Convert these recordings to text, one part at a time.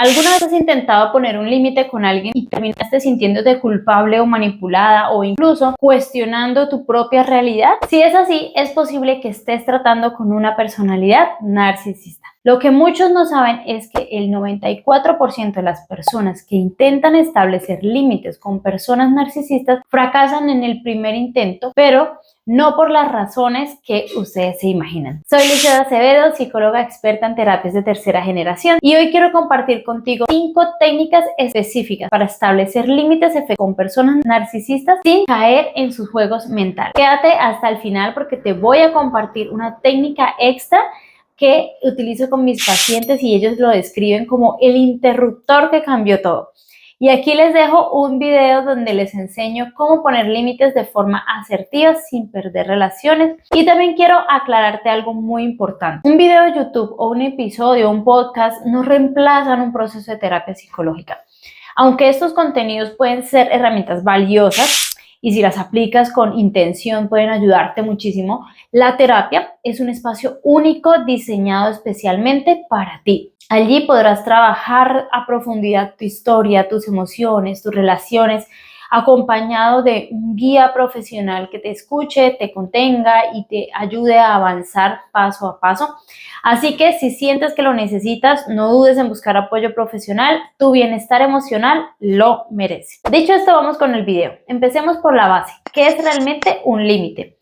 ¿Alguna vez has intentado poner un límite con alguien y terminaste sintiéndote culpable o manipulada o incluso cuestionando tu propia realidad? Si es así, es posible que estés tratando con una personalidad narcisista. Lo que muchos no saben es que el 94% de las personas que intentan establecer límites con personas narcisistas fracasan en el primer intento, pero no por las razones que ustedes se imaginan. Soy Lucía Acevedo, psicóloga experta en terapias de tercera generación, y hoy quiero compartir contigo 5 técnicas específicas para establecer límites con personas narcisistas sin caer en sus juegos mentales. Quédate hasta el final porque te voy a compartir una técnica extra que utilizo con mis pacientes y ellos lo describen como el interruptor que cambió todo. Y aquí les dejo un video donde les enseño cómo poner límites de forma asertiva sin perder relaciones. Y también quiero aclararte algo muy importante. Un video de YouTube o un episodio o un podcast no reemplazan un proceso de terapia psicológica. Aunque estos contenidos pueden ser herramientas valiosas y si las aplicas con intención pueden ayudarte muchísimo, la terapia es un espacio único diseñado especialmente para ti. Allí podrás trabajar a profundidad tu historia, tus emociones, tus relaciones, acompañado de un guía profesional que te escuche, te contenga y te ayude a avanzar paso a paso. Así que si sientes que lo necesitas, no dudes en buscar apoyo profesional. Tu bienestar emocional lo merece. Dicho esto, vamos con el video. Empecemos por la base. ¿Qué es realmente un límite?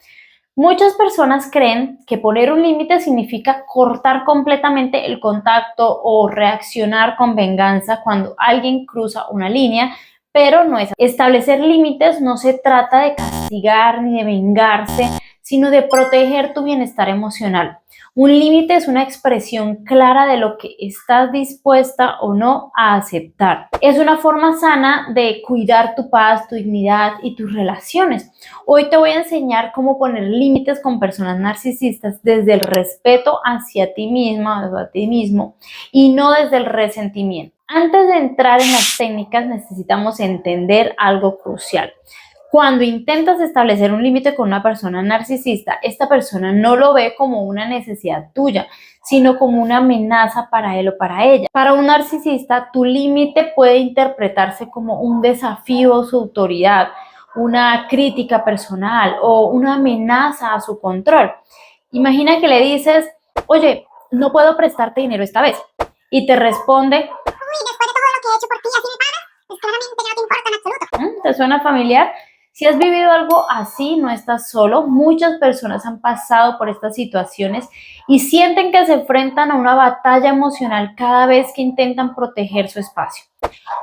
Muchas personas creen que poner un límite significa cortar completamente el contacto o reaccionar con venganza cuando alguien cruza una línea, pero no es así. Establecer límites no se trata de castigar ni de vengarse, sino de proteger tu bienestar emocional. Un límite es una expresión clara de lo que estás dispuesta o no a aceptar. Es una forma sana de cuidar tu paz, tu dignidad y tus relaciones. Hoy te voy a enseñar cómo poner límites con personas narcisistas desde el respeto hacia ti misma o a ti mismo y no desde el resentimiento. Antes de entrar en las técnicas necesitamos entender algo crucial. Cuando intentas establecer un límite con una persona narcisista, esta persona no lo ve como una necesidad tuya, sino como una amenaza para él o para ella. Para un narcisista, tu límite puede interpretarse como un desafío a su autoridad, una crítica personal o una amenaza a su control. Imagina que le dices, oye, no puedo prestarte dinero esta vez. Y te responde, uy, después de todo lo que he hecho por ti, así me pagas, pues claramente ya no te importa en absoluto. ¿Te suena familiar? Si has vivido algo así, no estás solo. Muchas personas han pasado por estas situaciones y sienten que se enfrentan a una batalla emocional cada vez que intentan proteger su espacio.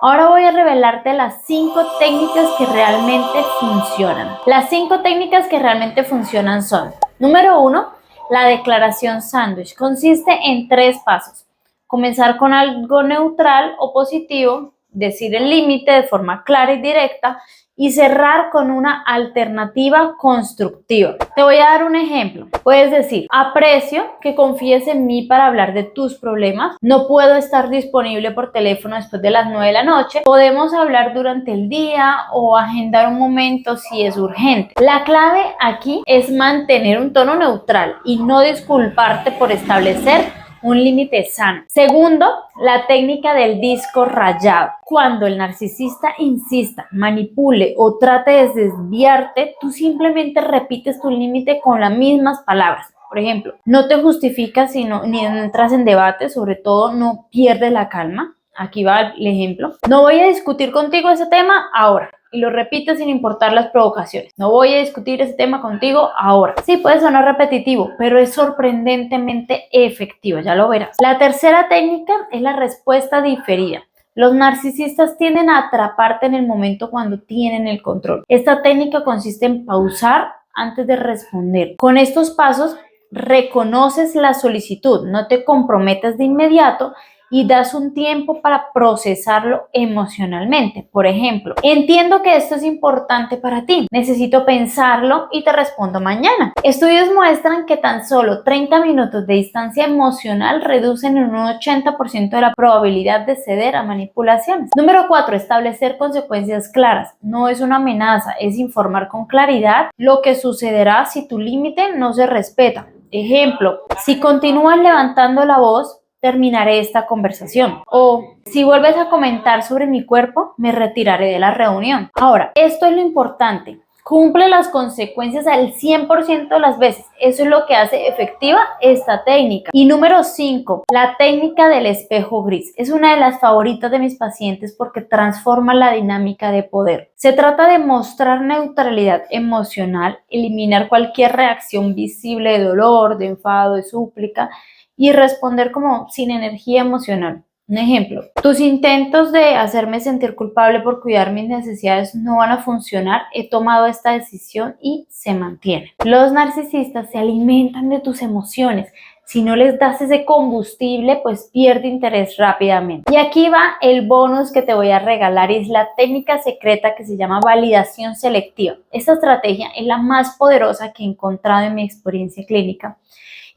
Ahora voy a revelarte las 5 técnicas que realmente funcionan. Las 5 técnicas que realmente funcionan son: número 1, la declaración sándwich. Consiste en 3 pasos. Comenzar con algo neutral o positivo, decir el límite de forma clara y directa, y cerrar con una alternativa constructiva. Te voy a dar un ejemplo. Puedes decir, aprecio que confíes en mí para hablar de tus problemas. No puedo estar disponible por teléfono después de las 9 de la noche. Podemos hablar durante el día o agendar un momento si es urgente. La clave aquí es mantener un tono neutral y no disculparte por establecer un límite sano. Segundo, la técnica del disco rayado. Cuando el narcisista insista, manipule o trate de desviarte, tú simplemente repites tu límite con las mismas palabras. Por ejemplo, no te justificas ni entras en debate, sobre todo no pierdes la calma. Aquí va el ejemplo. No voy a discutir contigo ese tema ahora. Y lo repites sin importar las provocaciones. No voy a discutir ese tema contigo ahora. Sí, puede sonar repetitivo, pero es sorprendentemente efectivo, ya lo verás. La tercera técnica es la respuesta diferida. Los narcisistas tienden a atraparte en el momento cuando tienen el control. Esta técnica consiste en pausar antes de responder. Con estos pasos reconoces la solicitud, no te comprometes de inmediato y das un tiempo para procesarlo emocionalmente. Por ejemplo, entiendo que esto es importante para ti, necesito pensarlo y te respondo mañana. Estudios muestran que tan solo 30 minutos de distancia emocional reducen en un 80% de la probabilidad de ceder a manipulaciones. Número 4, establecer consecuencias claras. No es una amenaza, es informar con claridad lo que sucederá si tu límite no se respeta. Ejemplo, si continúas levantando la voz, terminaré esta conversación. O si vuelves a comentar sobre mi cuerpo, me retiraré de la reunión. Ahora, esto es lo importante. Cumple las consecuencias al 100% de las veces. Eso es lo que hace efectiva esta técnica. Y número 5, la técnica del espejo gris. Es una de las favoritas de mis pacientes porque transforma la dinámica de poder. Se trata de mostrar neutralidad emocional, eliminar cualquier reacción visible de dolor, de enfado, de súplica y responder como sin energía emocional. Un ejemplo, tus intentos de hacerme sentir culpable por cuidar mis necesidades no van a funcionar. He tomado esta decisión y se mantiene. Los narcisistas se alimentan de tus emociones. Si no les das ese combustible, pues pierde interés rápidamente. Y aquí va el bonus que te voy a regalar y es la técnica secreta que se llama validación selectiva. Esta estrategia es la más poderosa que he encontrado en mi experiencia clínica.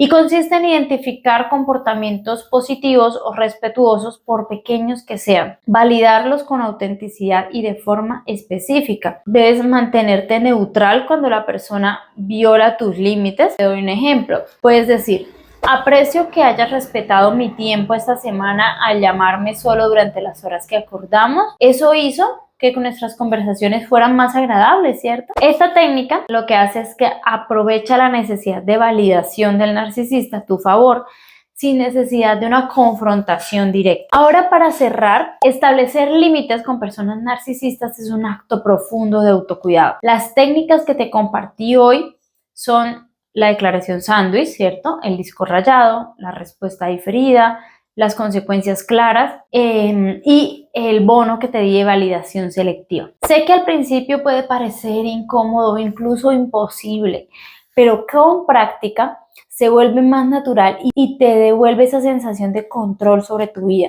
Y consiste en identificar comportamientos positivos o respetuosos por pequeños que sean, validarlos con autenticidad y de forma específica. Debes mantenerte neutral cuando la persona viola tus límites. Te doy un ejemplo. Puedes decir: aprecio que hayas respetado mi tiempo esta semana al llamarme solo durante las horas que acordamos. Eso hizo que nuestras conversaciones fueran más agradables, ¿cierto? Esta técnica lo que hace es que aprovecha la necesidad de validación del narcisista a tu favor, sin necesidad de una confrontación directa. Ahora, para cerrar, establecer límites con personas narcisistas es un acto profundo de autocuidado. Las técnicas que te compartí hoy son la declaración sándwich, ¿cierto? El disco rayado, la respuesta diferida, las consecuencias claras y el bono que te di de validación selectiva. Sé que al principio puede parecer incómodo o incluso imposible, pero con práctica se vuelve más natural y te devuelve esa sensación de control sobre tu vida.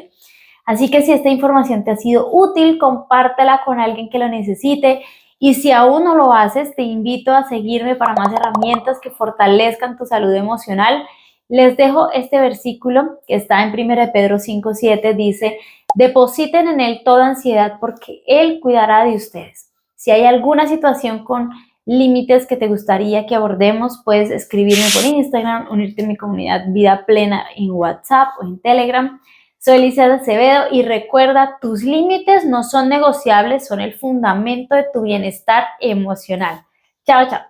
Así que si esta información te ha sido útil, compártela con alguien que lo necesite. Y si aún no lo haces, te invito a seguirme para más herramientas que fortalezcan tu salud emocional. Les dejo este versículo que está en 1 Pedro 5:7, dice: depositen en Él toda ansiedad porque Él cuidará de ustedes. Si hay alguna situación con límites que te gustaría que abordemos, puedes escribirme por Instagram, unirte a mi comunidad Vida Plena en WhatsApp o en Telegram. Soy Lizeth Acevedo y recuerda, tus límites no son negociables, son el fundamento de tu bienestar emocional. Chao, chao.